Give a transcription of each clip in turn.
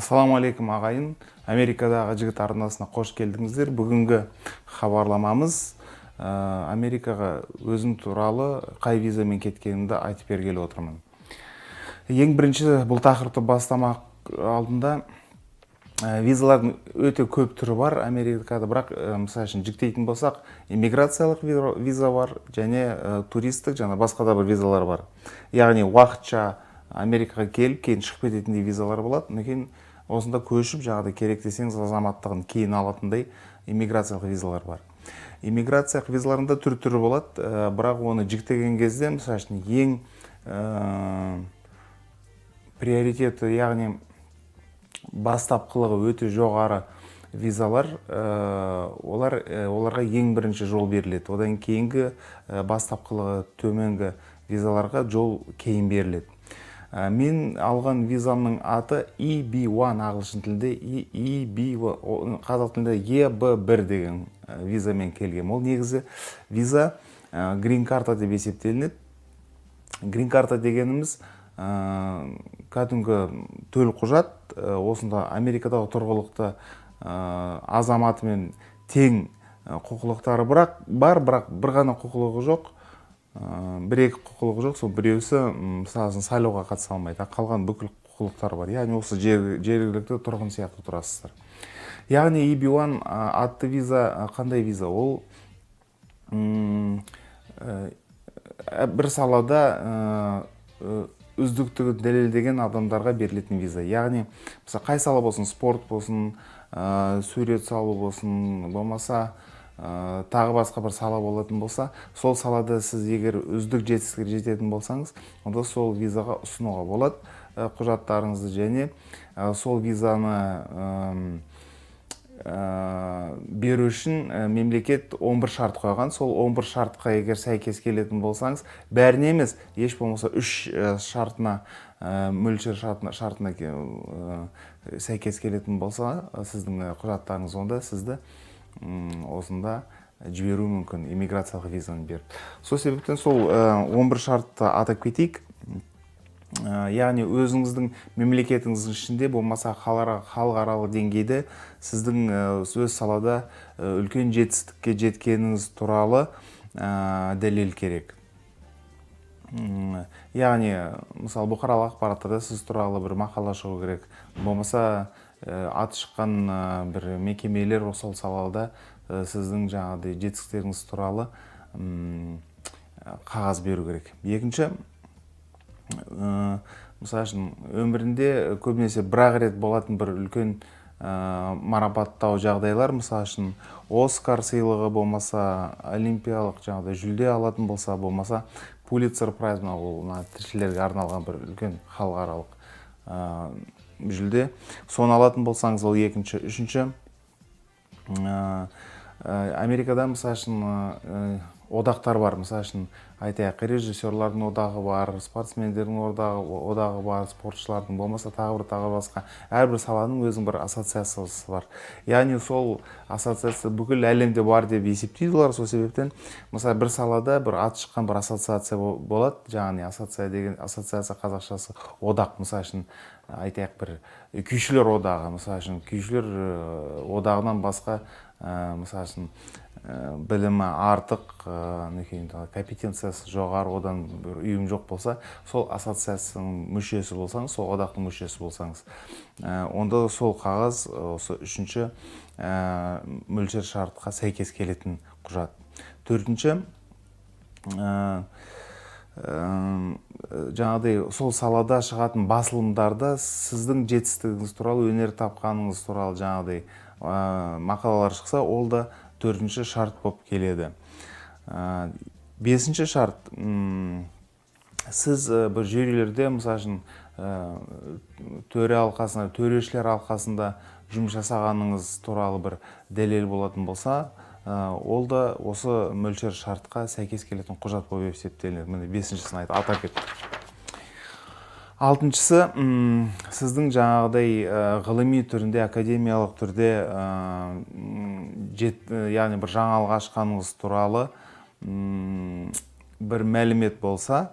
Ассалаумағалейкум ағайын. Америкадағы жігіт арнасына қош келдіңіздер. Бүгінгі хабарламамыз Америкаға өзім туралы қай визамен кеткенімді айтып бергелі отырмын. Ең бірінші бұл тақырыпты бастамақ алдында визалардың өте көп түрі бар Америкада, бірақ мысалы үшін жіктейтін болсақ, иммиграциялық виза бар және туристік және басқа да бір визалар бар. Яғни уақытша Америкаға келіп, кейін шығып кететіндей визалар болады. Кейін осында көшіп, жағдай керек десеңіз азаматтығын кейін алатындай иммиграциялық визалар бар. Иммиграциялық визаларында түр-түрі болады, бірақ оны жіктеген кезде, мысалы үшін ең приоритеті, яғни бастапқылығы өте жоғары визалар, оларға ең бірінші жол беріледі. Одан кейінгі бастапқылығы төменгі визаларға жол кейін беріледі. Мен алған визамның аты EB1 ағылшын тілінде, қазақ тілінде EB1 деген визамен келген. Ол негізі виза грин карта деп есептелінеді. Грин карта дегеніміз кәдімгі төл құжат, осында Америкадағы тұрғылықты азаматымен тең құқылықтары бар, бірақ бір ғана құқылығы жоқ. Бір-екі құқылығы жоқ, сол біреусі мысалы сайлауға қатыса алмайды, қалған бүкіл құқылықтар бар. Яғни осы жергілікті тұрғын сияқты тұрасыздар. Яғни EB1 атты виза қандай виза? Ол бір салада үздіктігін дәлелдеген адамдарға берілетін виза. Яғни қай сала болсын, спорт болсын, сурет салу болсын, болмаса тағы басқа бір сала болатын болса, сол салада сіз егер үздік жетістікке жететін болсаңыз, онда сол визаға ұсынуға болады құжаттарыңызды, және сол визаны беру үшін мемлекет 11 шарт қойған. Сол 11 шартқа егер сәйкес келетін болсаңыз, бәріне емес, еш болмаса 3 шартына, мөлшер шартына сәйкес келетін болса, сіздің құжаттарыңыз, онда сізді осында жіберу мүмкін, иммиграциялық визаны беріп. Сол себептен сол 11 шартты атап кетейік. Яғни өзіңіздің мемлекетіңіздің ішінде, болмаса халықаралық деңгейде сіздің өз салада үлкен жетістікке жеткеніңіз туралы дәлел керек. Яғни, мысалы, бұқаралық ақпараттарда сіз туралы бір мақала шығу керек, болмаса аты шыққан бір мекемелер сол салада сіздің жаңағыдай жетістіктеріңіз туралы қағаз беру керек. Екінші, мысалы үшін өмірінде көбінесе бір-ақ рет болатын бір үлкен марапаттау жағдайлар, мысалы үшін Оскар сыйлығы болмаса, олимпиялық жаңағыдай жүлде алатын болса, болмаса Пулитцер прайз, ол тілшілерге арналған бір үлкен халықаралық жүлде, соны алатын болсаңыз, ол екінші. Үшінші, Америкада мысалы үшін одақтар бар. Мысалы үшін айтайық, режиссерлардың одағы бар, спортсмендердің одағы бар, спортшылардың, болмаса тағы басқа. Әрбір саланың өзінің бір ассоциациясы бар. Яғни сол ассоциация бүкіл әлемде бар деп есептейді олар. Сол себептен мысалы бір салада бір аты шыққан бір ассоциация болады. Яғни ассоциация қазақшасы одақ. Мысалы үшін айтайық, бір күйшілер одағы. Мысалы үшін күйшілер одағынан басқа, мысалы үшін білімі артық, компетенциясы жоғары одан бір ұйым жоқ болса, сол ассоциацияның мүшесі болсаңыз, сол одақтың мүшесі болсаңыз, онда сол қағаз осы үшінші мөлшер шартқа сәйкес келетін құжат. Төртінші, жаңағыдай сол салада шығатын басылымдарда сіздің жетістігіңіз туралы, өнер тапқаныңыз туралы жаңағыдай мақалалар шықса, ол да төртінші шарт болып келеді. Бесінші шарт, сіз бір жүйелерде, мысалы үшін төрешілер алқасында жұмыс жасағаныңыз туралы бір дәлел болатын болса, ол да осы мөлшер шартқа сәйкес келетін құжат болып есептелінеді. Міне бесіншісін атап кеттік. Алтыншысы, сіздің жаңағыдай ғылыми түрінде, академиялық түрде, яғни бір жаңалық ашқаныңыз туралы бір мәлімет болса,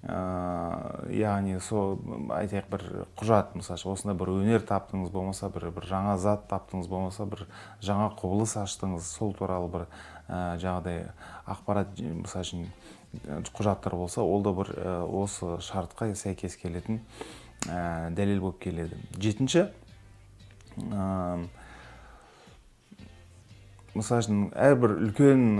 яғни сол айтайық бір құжат, мысалы осында бір өнер таптыңыз, болмаса бір жаңа зат таптыңыз, болмаса бір жаңа құбылыс аштыңыз, сол туралы бір жаңағыдай ақпарат, мысалы үшін құжаттар болса, ол да бір осы шартқа сәйкес келетін дәлел болып келеді. Жетінші, мысалы үшін әрбір үлкен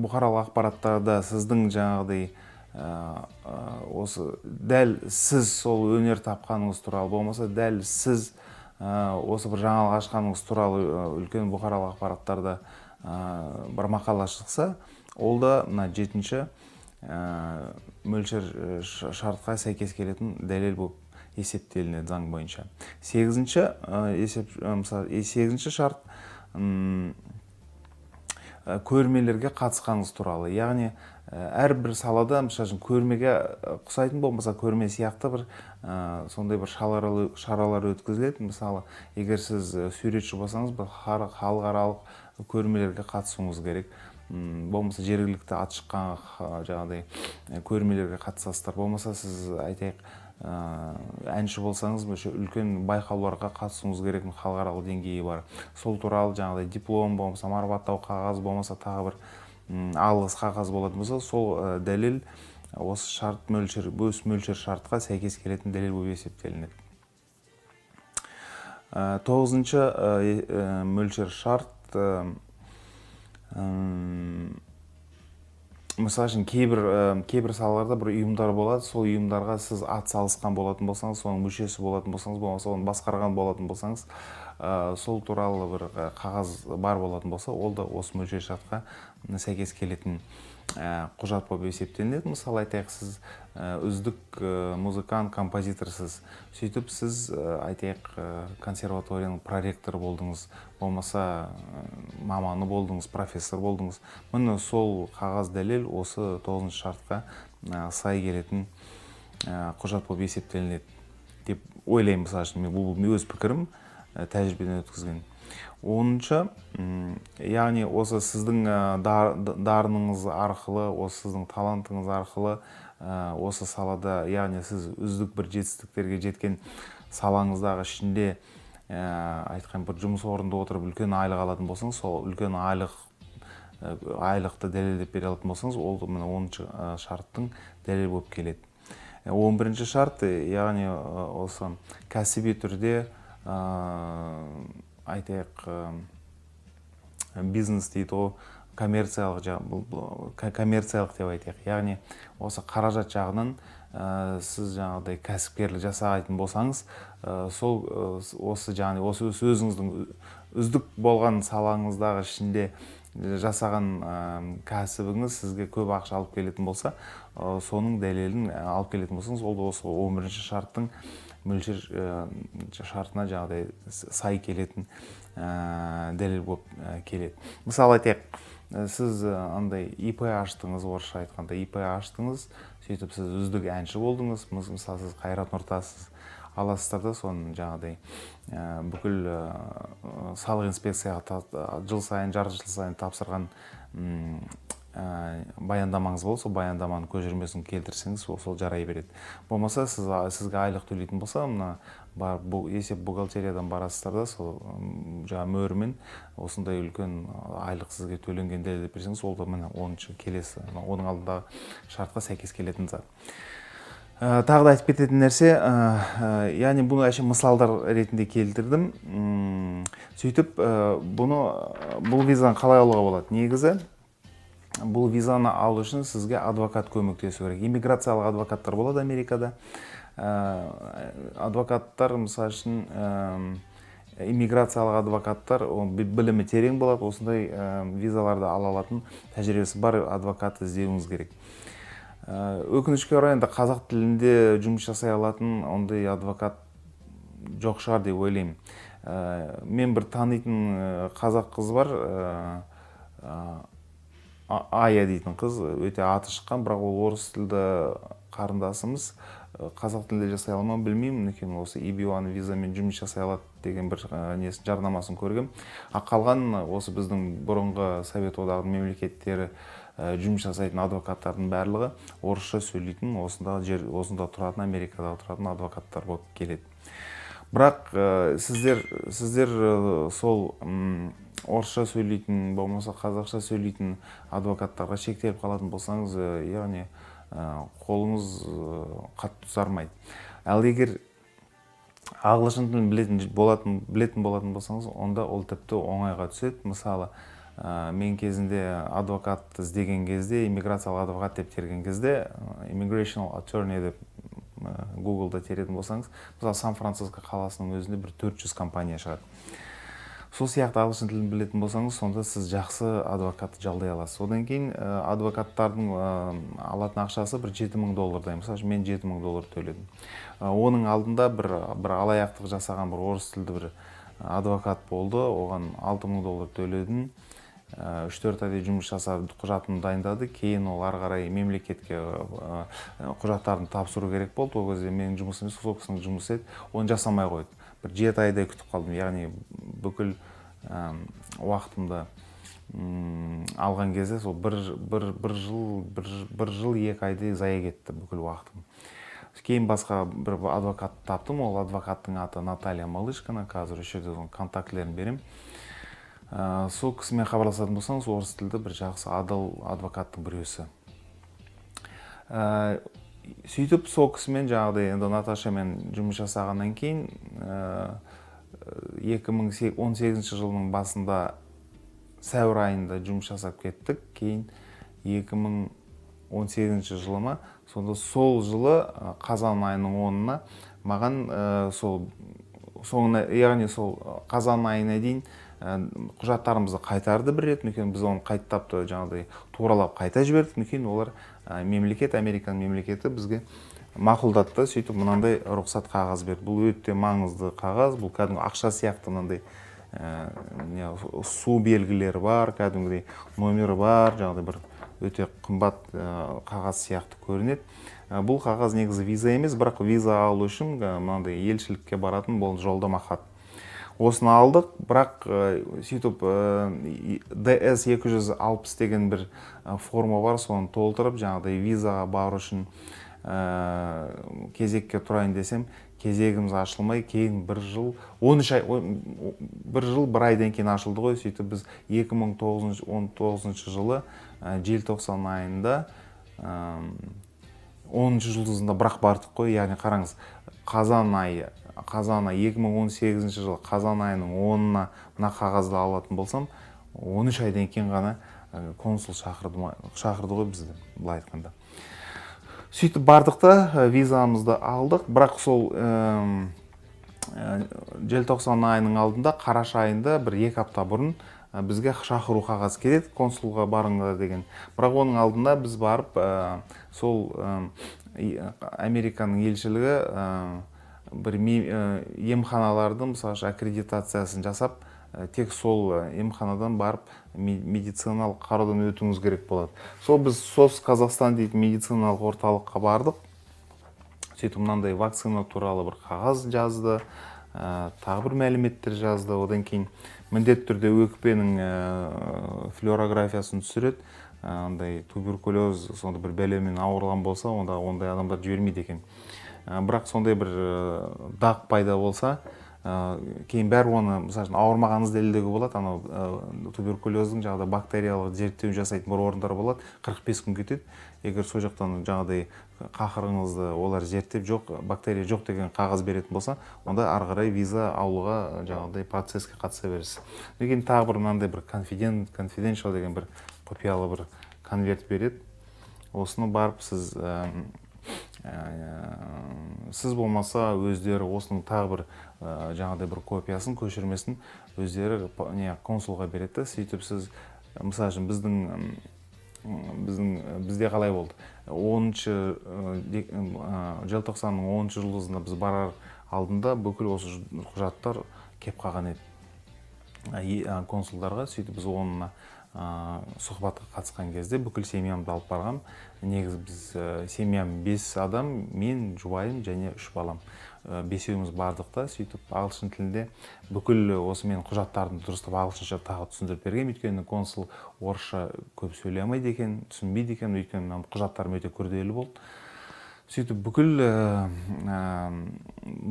бұқаралық ақпараттарда сіздің жаңағыдай осы дәл сіз сол өнер тапқаныңыз туралы, болмаса дәл сіз осы бір жаңалық ашқаныңыз туралы үлкен бұқаралық ақпараттарда бір мақала шықса, ол да мына жетінші мөлшер шартқа сәйкес келетін дәлел болып есептелінеді заң бойынша. Сегізінші шарт көрмелерге қатысқаныңыз туралы. Яғни әрбір салада, мысалы көрмеге ұқсайтын болмаса, көрме сияқты бір сондай бір шаралар өткізіледі. Мысалы, егер сіз суретші болсаңыз, бір халықаралық көрмелерге қатысуыңыз керек. Болмаса жергілікті аты шыққан жаңағыдай көрмелерге қатысасыздар. Болмаса сіз айтайық әнші болсаңыз, үлкен байқауларға қатысуыңыз керек, халықаралық деңгейі бар. Сол туралы жаңағыдай диплом, болмаса марапаттау қағаз, болмаса тағы бір алғыс қағаз болатын болса, сол дәлел осы шарт мөлшер шартқа сәйкес келетін дәлел болып есептелінеді. Тоғызыншы мөлшер шарт, мысалы үшін кейбір салаларда бір ұйымдар болады, сол ұйымдарға сіз атсалысқан болатын болсаңыз, соның мүшесі болатын болсаңыз, болмаса оны басқарған болатын болсаңыз, сол туралы бір қағаз бар болатын болса, ол да осы мөлшер шартқа сәйкес келетін құжат болып есептелінеді. Мысалы айтайық, сіз үздік музыкант, композиторсыз, сөйтіп сіз айтайық консерваторияның проректоры болдыңыз, болмаса маманы болдыңыз, профессор болдыңыз. Міне сол қағаз дәлел осы 9-шы шартқа сай келетін құжат болып есептелінеді деп ойлаймын. Мысалы үшін бұл өз пікірім, тәжірибеден өткізген. 10-шы, яғни осы сіздің дарыныңыз арқылы, осы сіздің талантыңыз арқылы осы салада, яғни сіз үздік бір жетістіктерге жеткен салаңыздағы ішінде айтқан бір жұмыс орнында отырып үлкен айлық алатын болсаңыз, сол үлкен айлықты дәлелдеп бере алатын болсаңыз, ол 10-шы шарттың дәлел болып келеді. 11-ші шарт, яғни осы кәсіби түрде айтайық бизнес дейді, ол коммерциялық деп айтайық. Яғни осы қаражат жағынан сіз жаңағыдай кәсіпкерлік жасайтын болсаңыз, осы өзіңіздің үздік болған салаңыздағы ішінде жасаған кәсібіңіз сізге көп ақша алып келетін болса, соның дәлелін алып келетін болсаңыз, ол осы 11-ші шарттың мөлшер шартына жаңағыдай сай келетін дәлел болып келеді. Мысалы айтайық, сіз андай ИП аштыңыз, орысша айтқанда ИП аштыңыз, сөйтіп сіз үздік әнші болдыңыз, мысалы сіз Қайрат Нұртас аласыздар да, соның жаңағыдай бүкіл салық инспекцияға жарты жыл сайын тапсырған баяндамаңыз болса, баяндаманың көшірмесін келтірсеңіз, сол жарай береді. Болмаса сізге айлық төлейтін болса, бұл есеп бухгалтериядан барасыздар да, сол мөрмен осындай үлкен айлық сізге төленген дәлелдеп берсеңіз, ол да міне 10-шы келесі, оның алдындағы шартқа сәйкес келетін зат. Тағы да айтып кететін нәрсе, яғни бұны әші мысалдар ретінде келтірдім. Сөйтіп, бұл визаны қалай алуға болады? Негізі, бұл визаны алу үшін сізге адвокат көмектесу керек. Иммиграциялық адвокаттар болады Америкада. Адвокаттар, мысалы үшін, иммиграциялық адвокаттар білімі терең болады, осындай визаларды ала алатын тәжірибесі бар адвокат іздеуіңіз керек. Өкінішке орай, қазақ тілінде жұмыс жасай алатын ондай адвокат жоқ шығар деп ойлаймын. Мен бір танитын қазақ қыз бар, Ая дейтін қыз, өте аты шыққан, бірақ ол орыс тілді қарындасымыз, қазақ тілінде жасай алмай білмеймін, екен осы EB1 визамен жұмыс жасай алады деген бір жарнамасын көргем. Қалған осы біздің бұрынғы Совет одағының мемлекеттері жұмыс жасайтын адвокаттардың барлығы орысша сөйлейтін, осында тұратын, Америкада тұратын адвокаттар болып келеді. Бірақ сіздер сол орысша сөйлейтін, болмаса қазақша сөйлейтін адвокаттарға шектеліп қалатын болсаңыз, яғни қолыңыз қатты ұзармайды. Ал егер ағылшын тілін білетін болатын болсаңыз, онда ол тіпті оңайға түседі. Мысалы, мен кезінде адвокат іздеген кезде, иммиграциялық адвокат деп терген кезде, immigration attorney деп Google-да теретін болсаңыз, мысалы Сан-Франциско қаласының өзінде бір 400 компания шығады. Сол сияқты ағылшын тілін білетін болсаңыз, сонда сіз жақсы адвокатты жалдай аласыз. Одан кейін адвокаттардың алатын ақшасы бір $7,000. Мысалы, мен $7,000 төледім. Оның алдында бір алаяқтық жасаған бір орыс тілді бір адвокат болды. Оған $6,000 төледім. 3-4 айдай жұмыс жасап, құжатын дайындады. Кейін ол ары қарай мемлекетке құжаттарын тапсыру керек болды. Ол кезде менің жұмысым емес, сол кісінің жұмысы еді. Оны жасамай қойды. Бір 7 айдай күтіп қалдым. Яғни бүкіл уақытымды алған кезде сол бір жыл 2 айдай зая кетті бүкіл уақытым. Кейін басқа бір адвокат таптым. Ол адвокаттың аты Наталья Малышкина. Қазір осы жерде оның контактілерін берем. Сол кісімен хабарласатын болсаңыз, орыс тілді бір жақсы адал адвокаттың біреусі. Сөйтіп сол кісімен жаңағыдай енді Наташамен жұмыс жасағаннан кейін 2018 жылының басында сәуір айында жұмыс жасап кеттік. Кейін 2018 жылыма, сонда сол жылы қазан айының 10-ына маған яғни сол қазан айына дейін құжаттарымызды қайтарды бір рет. Мүмкін біз оны қайтып жаңағыдай туралап қайта жібердік. Мүмкін олар Американ мемлекеті бізге мақұлдатты. Сөйтіп мынандай рұқсат қағаз берді. Бұл өте маңызды қағаз. Бұл кәдімгі ақша сияқты мынандай су белгілері бар, кәдімгідей номері бар, жаңағыдай бір өте қымбат қағаз сияқты көрінеді. Бұл қағаз негізі виза емес, бірақ виза алу үшін мынандай елшілікке баратын бұл жолдама хат. Осыны алдық, бірақ сөйтіп DS-260 деген бір форма бар, соны толтырып, жаңағыдай визаға бару үшін кезекке тұрайын десем, кезегіміз ашылмай, кейін бір жыл 1 айдан кейін ашылды ғой. Сөйтіп біз 2019 жылы желтоқсан айында 10-шы жұлдызында бірақ бардық қой. Яғни қараңыз, қазан айы 2018 жылы қазан айының 10-на мына қағазды алатын болсам, 13 айдан кейін ғана консул шақырды ғой бізді, былай айтқанда. Сөйтіп бардық та визамызды алдық, бірақ сол желтоқсан айының алдында, қараша айында бір 2 апта бұрын бізге шақыру қағаз келеді, консулға барыңдар деген. Бірақ оның алдында біз барып, сол Американың елшілігі бір емханалардың аккредитациясын жасап, тек сол емханадан барып медициналық қараудан өтуіңіз керек болады. Сол біз СОС Қазақстан дейтін медициналық орталыққа бардық. Сөйтіп мынандай вакцина туралы бір қағаз жазды, тағы бір мәліметтер жазды. Одан кейін міндетті түрде өкпенің флюорографиясын түсіреді. Ондай туберкулез, сонда бір бәлемен ауырған болса, ондай адамдар жібермейді екен. Бірақ сондай бір дақ пайда болса, кейін бәрі оны, мысалы, ауырмағаныңыз дәлелдеуге болады. Туберкулездің жаңағыдай бактериялық зерттеу жасайтын бір орындар болады, 45 күн кетеді. Егер сол жақтан жаңағыдай қақырыңызды олар зерттеп, бактерия жоқ деген қағаз беретін болса, онда ары қарай виза алуға жаңағыдай процеске қатыса бересіз. Деген тағы бір мынандай бір confidential деген бір құпиялы бір конверт береді. Осыны барып сіз болмаса өздері осының тағы бір жаңағыдай бір копиясын, көшірмесін өздері консулға береді. Сөйтіп сіз, мысалы үшін бізде қалай болды? Желтоқсанның 10-шы жұлдызында біз барар алдында бүкіл осы құжаттар кеп қалған еді консулдарға. Сөйтіп біз онына сұхбатқа қатысқан кезде бүкіл семьямды алып барғам. Негізі біз семьям 5 адам, мен, жұбайым және 3 балам. Бесеуіміз бардық та, сөйтіп ағылшын тілінде бүкіл осы мен құжаттардың дұрыстап ағылшынша тағы түсіндіріп берген. Өйткені консул орысша көп сөйлей алмайды екен, түсінбейді екен, өйткені құжаттарым өте күрделі болды. Сөйтіп бүкіл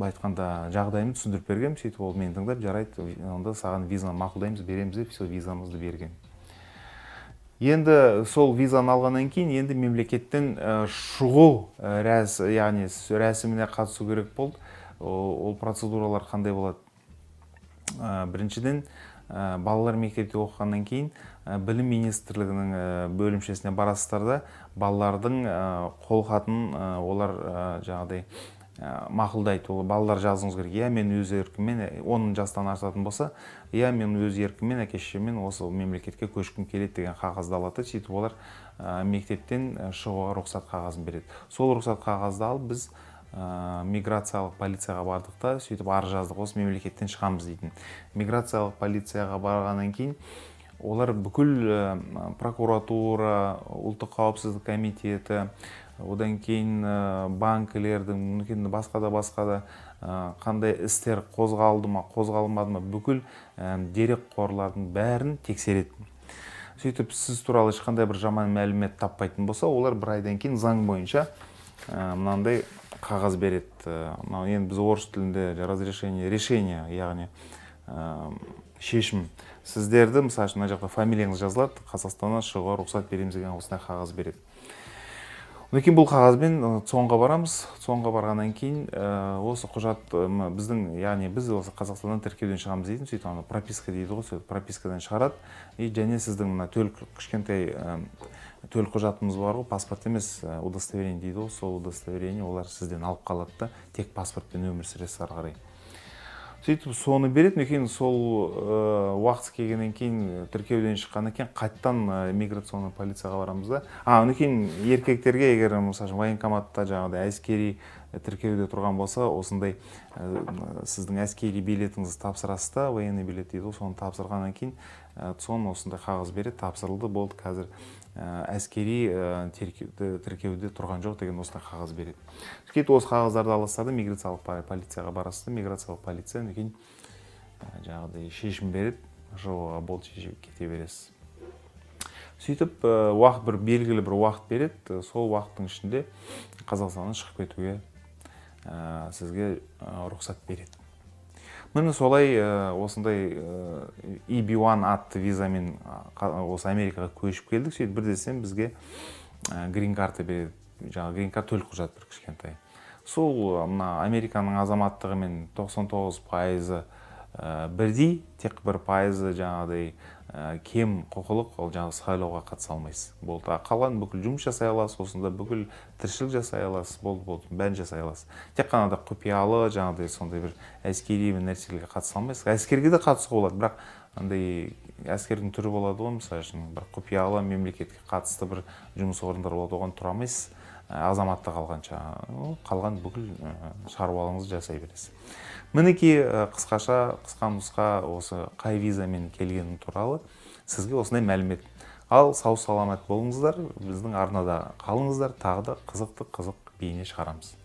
айтқанда жағдайымды түсіндіріп берген. Сөйтіп ол мені тыңдап, жарайды, онда саған визаны мақұлдаймыз, береміз деп, сол визамызды берген. Енді сол визаны алғаннан кейін енді мемлекеттен шығу яғни рәсіміне қатысу керек болды. Ол процедуралар қандай болады? Біріншіден, балалар мектепте оқығаннан кейін білім министрлігінің бөлімшесіне барасыздар да, балалардың қолхатын олар жаңағыдай мақұлдайды. Балалар жазыңыз керек. Я мен өз еркіммен 10 жастан асатын болса, я мен өз еркіммен әке-шешеммен осы мемлекетке көшкім келеді деген қағазды алады. Сөйтіп олар мектептен шығуға рұқсат қағазын береді. Сол рұқсат қағазды алып біз миграциялық полицияға бардық та, сөйтіп арыз жаздық, осы мемлекеттен шығамыз дейтін. Миграциялық полицияға барғаннан кейін олар бүкіл прокуратура, ұлттық қауіпсіздік комитеті, одан кейін банкілердің, басқа да қандай істер қозғалды ма, қозғалмады ма, бүкіл дерек қорлардың бәрін тексереді. Сөйтіп сіз туралы ешқандай бір жаман мәлімет таппайтын болса, олар бір айдан кейін заң бойынша мынандай қағаз береді. Енді біз орыс тілінде решение, яғни шешім. Сіздерді, мысалы үшін, жақта фамилияңыз жазылады, Қазақстаннан шығуға рұқсат береміз деген осындай қағаз береді. Одан кейін бұл қағазбен ЦОНға барамыз. ЦОНға барғаннан кейін осы құжат біздің, яғни біз осы Қазақстаннан тіркеуден шығамыз дейтін, сөйтіп прописка дейді ғой, сөйтіп пропискадан шығарады. Және сіздің кішкентай төл құжатымыз бар ғой, паспорт емес, удостоверение дейді ғой, сол удостоверение олар сізден алып қалады да, тек паспортпен өмір сүресіз ары қарай. Сөйтіп соны береді. Кейін сол уақыт келгеннен кейін, тіркеуден шыққаннан кейін қайттан миграционный полицияға барамыз да. Кейін еркектерге, егер мысалы военкоматта жаңағыдай әскери тіркеуде тұрған болса, осындай сіздің әскери билетіңізді тапсырасыз да, военный билет дейді, соны тапсырғаннан кейін соны осындай қағаз береді, тапсырылды, болды, қазір әскери тіркеуде тұрған жоқ деген осындай қағаз береді. Сөйтіп осы қағаздарды аласыздар да, миграциялық полицияға барасыздар. Миграциялық полиция кейін жаңағыдай шешім береді, шығуға болды, шешіп кете бересіз. Сөйтіп бір белгілі бір уақыт береді, сол уақыттың ішінде Қазақстаннан шығып кетуге сізге рұқсат береді. Міне солай осындай EB1 атты визамен осы Америкаға көшіп келдік. Сөйтіп бірдесен бізге грин карта береді. Жаңағы грин карта төл құжат бір кішкентай. Сол Американың азаматтығымен 99% бірдей, тек 1% жаңағыдай кем құқылық, ол жаңағы сайлауға қатыса алмайсыз. Болды. Қалған бүкіл жұмыс жасай аласыз, осында бүкіл тіршілік жасай аласыз, болды, бәрін жасай аласыз. Тек қана да құпиялы, жаңағыдай сондай бір әскери нәрселерге қатыса алмайсыз. Әскерге де қатысуға болады, бірақ андай әскердің түрі болады ғой, мысалы үшін бір құпиялы мемлекетке қатысты бір жұмыс орындары болады, оған тұра алмайсыз. Азаматта қалған бүкіл шаруаларыңызды жасай бересіз. Мінекей қысқа нұсқа осы қай визамен келгенім туралы сізге осындай мәлімет. Ал сау саламат болыңыздар, біздің арнада қалыңыздар, тағы да қызық бейне шығарамыз.